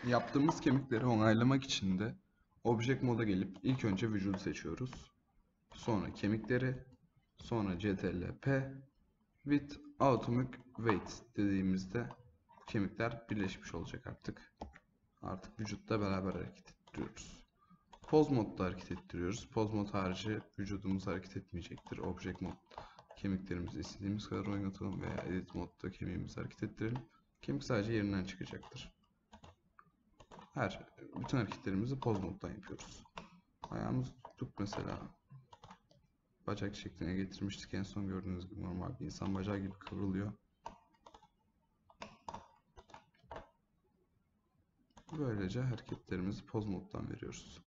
Yaptığımız kemikleri onaylamak için de Object moda gelip ilk önce vücudu seçiyoruz. Sonra kemikleri, sonra CTRL-P with atomic weight dediğimizde kemikler birleşmiş olacak artık. Artık vücutta beraber hareket ettiriyoruz. Pose modda hareket ettiriyoruz. Pose mod harici vücudumuz hareket etmeyecektir. Object mod kemiklerimizi istediğimiz kadar oynatalım veya edit modda kemiğimizi hareket ettirelim. Kemik sadece yerinden çıkacaktır. Bütün hareketlerimizi pose moddan yapıyoruz. Ayağımızı tuttuk mesela. Bacak şekline getirmiştik. En son gördüğünüz gibi normal bir insan bacağı gibi kıvrılıyor. Böylece hareketlerimizi pose moddan veriyoruz.